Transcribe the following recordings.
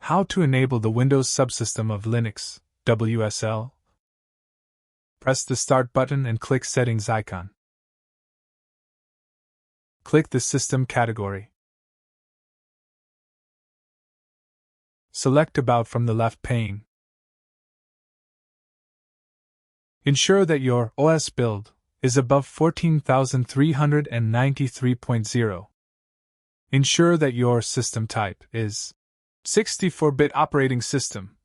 How to enable the Windows subsystem of Linux, WSL? Press the Start button and click Settings icon. Click the System category. Select About from the left pane. Ensure that your OS build is above 14,393.0. Ensure that your system type is 64-bit operating system.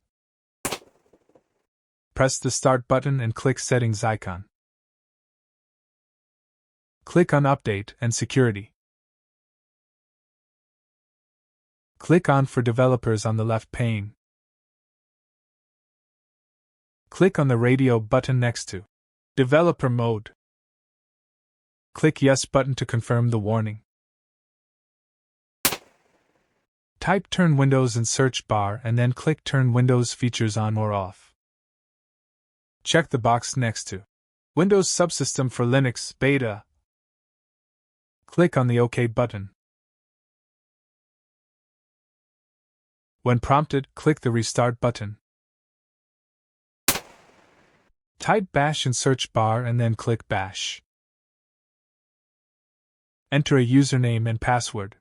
Press the Start button and click Settings icon. Click on Update and Security. Click on For Developers on the left pane. Click on the radio button next to Developer Mode. Click Yes button to confirm the warning. Type Turn Windows in search bar and then click Turn Windows Features on or off. Check the box next to Windows Subsystem for Linux Beta. Click on the OK button. When prompted, click the Restart button. Type Bash in search bar and then click Bash. Enter a username and password.